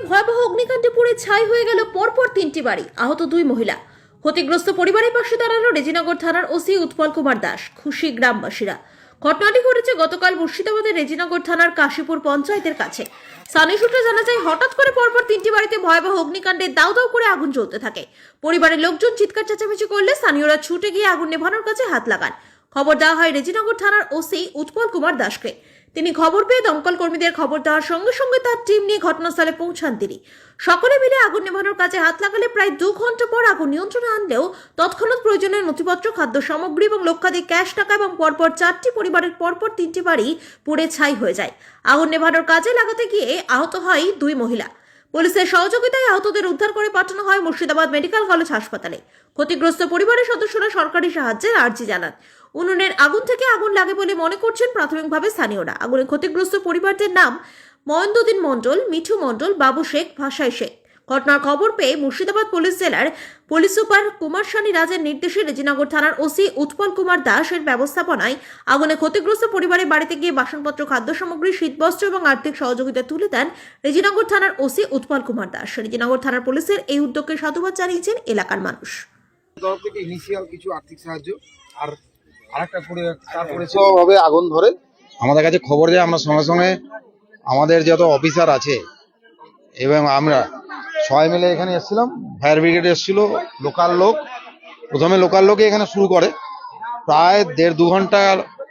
ভয়াবহ অগ্নিকাণ্ডে পুড়ে ছাই হয়ে গেল পরপর 3টি বাড়ি, আহত 2 মহিলা। ক্ষতিগ্রস্ত পরিবারের পাশে দাঁড়ালো রেজিনগর থানার ওসি উৎপল কুমার দাস। খুশি গ্রামবাসীরা। ঘটনাটি ঘটেছে গতকাল মুর্শিদাবাদের রেজিনগর থানার কাশীপুর পঞ্চায়েতের কাছে। স্থানীয় সূত্রে জানা যায়, হঠাৎ করে পরপর 3টি বাড়িতে ভয়াবহ অগ্নিকাণ্ডে দাউ দাউ করে আগুন জ্বলতে থাকে। পরিবারের লোকজন চিৎকার চেঁচামেচি করলে স্থানীয়রা ছুটে গিয়ে আগুন নেভানোর কাছে হাত লাগান। খবর দেওয়া হয় রেজিনগর থানার ওসি উৎপল কুমার দাসকে। তিনি খবর পেয়ে দমকল কর্মীদের খবর দেওয়ার সঙ্গে সঙ্গে তার টিম নিয়ে ঘটনাস্থলে পৌঁছান তিনি। সকলে মিলে আগুন নেভানোর কাজে হাত লাগালে প্রায় 2 ঘন্টা পর আগুন নিয়ন্ত্রণে আনলেও তৎক্ষণাৎ প্রয়োজনীয় নথিপত্র, খাদ্য সামগ্রী এবং লক্ষাধিক ক্যাশ টাকা এবং পরপর 4টি পরিবারের পরপর 3টি বাড়ি পুড়ে ছাই হয়ে যায়। আগুন নেভানোর কাজে লাগাতে গিয়ে আহত হয় 2 মহিলা। পুলিশের সহযোগিতায় আহতদের উদ্ধার করে পাঠানো হয় মুর্শিদাবাদ মেডিকেল কলেজ হাসপাতালে। ক্ষতিগ্রস্ত পরিবারের সদস্যরা সরকারি সাহায্যের আর্জি জানান। উনুনের আগুন থেকে আগুন লাগে বলে মনে করছেন প্রাথমিকভাবে স্থানীয়রা। আগুনে ক্ষতিগ্রস্ত পরিবারদের নাম মহেন্দ্রদিন মণ্ডল, মিঠু মণ্ডল, বাবু শেখ, ভাসাই শেখ। ঘটনার খবর পেয়ে মুর্শিদাবাদ পুলিশ জেলার পুলিশ সুপার কুমার শানি রাজের নির্দেশে রেজিনগর থানার ওসি উৎপল কুমার দাসের ব্যবস্থাপনায় আগুনে ক্ষতিগ্রস্ত পরিবারের বাড়িতে গিয়ে বাসনপত্র, খাদ্য সামগ্রী, শীতবস্ত্র এবং আর্থিক সহযোগিতা তুলে দেন রেজিনগর থানার ওসি উৎপল কুমার দাস। রেজিনগর থানার পুলিশের এই উদ্যোগকে সাধুবাদ জানিয়েছেন এলাকার মানুষ। তরফ থেকে ইনিশিয়াল কিছু আর্থিক সাহায্য আর আরেকটা ভাবে আগুন ধরে আমাদের কাছে খবর যায়, আমরা সঙ্গে সঙ্গে আমাদের যত অফিসার আছে এবং আমরা সবাই মিলে এখানে এসেছিলাম। ফায়ার ব্রিগেড এসেছিল, লোকাল লোক। প্রথমে লোকাল লোকই এখানে শুরু করে, প্রায় 1.5-2 ঘন্টা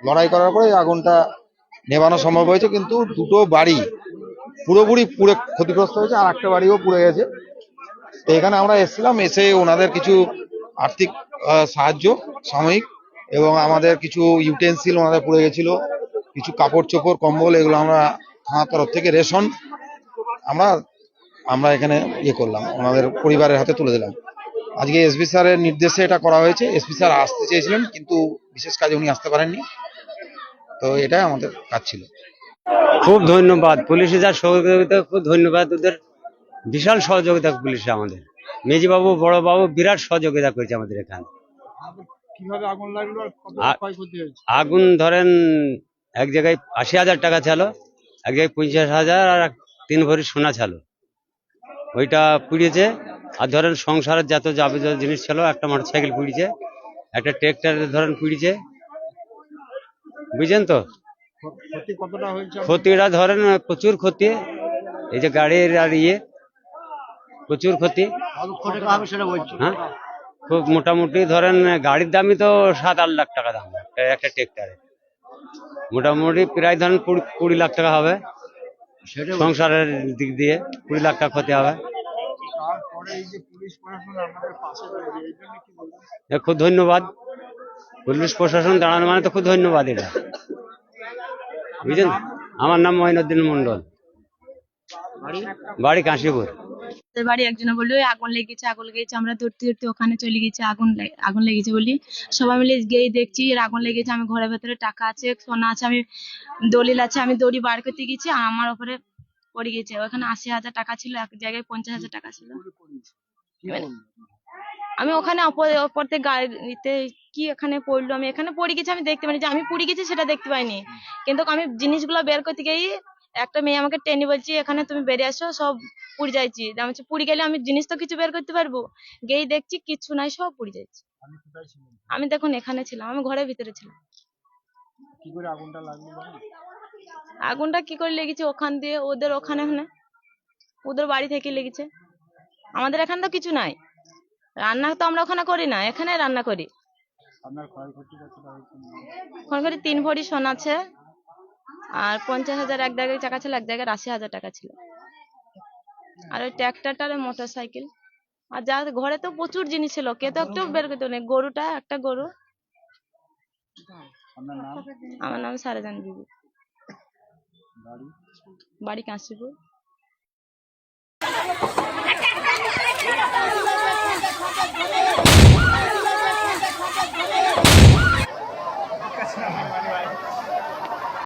লড়াই করার পরে আগুনটা নেভানো সম্ভব হয়েছে। কিন্তু 2টো বাড়ি পুরোপুরি পুড়ে ক্ষতিগ্রস্ত হয়েছে, আর একটা বাড়িও পুড়ে গেছে। তো এখানে আমরা এসেছিলাম, এসে ওনাদের কিছু আর্থিক সাহায্য সাময়িক এবং আমাদের কিছু ইউটেন্সিল ওনাদের পুড়ে গেছিল, কিছু কাপড় চোপড়, কম্বল, এগুলো আমরা থানার তরফ থেকে রেশন আমরা এখানে করলাম, ওনাদের পরিবারের হাতে তুলে দিলাম। আজকে এসপি স্যারের নির্দেশে এটা করা হয়েছে। এসপি স্যার আসতে চেয়েছিলেন কিন্তু বিশেষ কাজে উনি আসতে পারেননি, তো এটাই আমাদের কাজ ছিল। খুব ধন্যবাদ পুলিশে যা সহযোগিতা, খুব ধন্যবাদ ওদের, বিশাল সহযোগিতা পুলিশে আমাদের। মেজিবাবু, বড়বাবু বিরাট সহযোগিতা করেছে আমাদের এখানে। কিভাবে আগুন লাগলো আর কত ক্ষয়ক্ষতি হয়েছে? আগুন ধরেন এক জায়গায় 80,000 টাকা ছিল, এক জায়গায় 50,000 আর 3 ভরি সোনা ছিল, ওইটা পুড়িয়েছে। আর ধরেন সংসারের যত যাবতীয় জিনিস ছিল, একটা মোটরসাইকেল পুড়িয়েছে, একটা ট্রেক্টর ধরেন পুড়িয়েছে, বুঝছেন তো। ক্ষতি কতটা হয়েছে? ক্ষতিটা ধরেন প্রচুর ক্ষতি, এই যে গাড়ির আর প্রচুর ক্ষতি। হ্যাঁ, খুব মোটামুটি ধরেন গাড়ির দামই তো 7-8 লাখ টাকা দাম একটা ট্রেক্টরে, মোটামুটি প্রায় ধরেন 20 লাখ টাকা হবে। সংসারের দিক দিয়ে 20 লাখ টাকা ক্ষতি হবে। খুব ধন্যবাদ পুলিশ প্রশাসন দাঁড়ানো মানে তো খুব ধন্যবাদ এটা, বুঝলেন। আমার নাম মহিনুদ্দিন মন্ডল, বাড়ি কাশীপুর। বাড়ি একজনে বললো আগুন লেগেছে, আমরা ধরতে ধরতে ওখানে চলে গেছি। আগুন লেগেছে বলি সবাই মিলে গিয়ে দেখছি আগুন লেগেছে। আমি ঘরের ভেতরে টাকা আছে, সোনা আছে, আমি দলিল আছে, আমি দড়ি বার করতে গেছি আর আমার উপরে পড়ে গেছে। ওখানে 80,000 টাকা ছিল, এক জায়গায় 50,000 টাকা ছিল। আমি ওখানে অপরতে গাড়িতে কি এখানে পড়লো, আমি এখানে পড়ে গেছি, আমি দেখতে পাইনি যে আমি পড়ে গেছি, সেটা দেখতে পাইনি। কিন্তু আমি জিনিসগুলো বের করতে গিয়ে একটা মেয়ে আমাকে টেনে বলছি এখানে তুমি বেরিয়ে আসো, সব পুড়ে যাচ্ছি। আমি পুড়ে গেলে আমি জিনিস তো কিছু বের করতে পারবো, গিয়ে দেখছি কিচ্ছু নাই, সব পুড়ে যাচ্ছে। আমি দেখুন এখানে ছিলাম, আমি ঘরের ভিতরে ছিলাম। কি করে আগুনটা লাগলো? আগুনটা কি করে লেগেছে ওখান দিয়ে, ওদের ওখানে ওদের বাড়ি থেকে লেগেছে। আমাদের এখানে তো কিছু নাই, রান্না তো আমরা ওখানে করি না, এখানে রান্না করি। আপনার ক্ষয়ক্ষতি কতটা হয়েছে? ক্ষয়ক্ষতি 3 ভরি সোনা আছে আর 50,000 এক জায়গায় টাকা ছিল, এক জায়গায় 80,000 টাকা ছিল। আর ওই ট্র্যাক্টরটার মোটরসাইকেল আর যা ঘরে তো প্রচুর জিনিস ছিল, কে তো একটু বের করতে নেই। গরুটা, একটা গরু। আমার নাম সারাজান বিবি, বাড়ি কাশীপুর।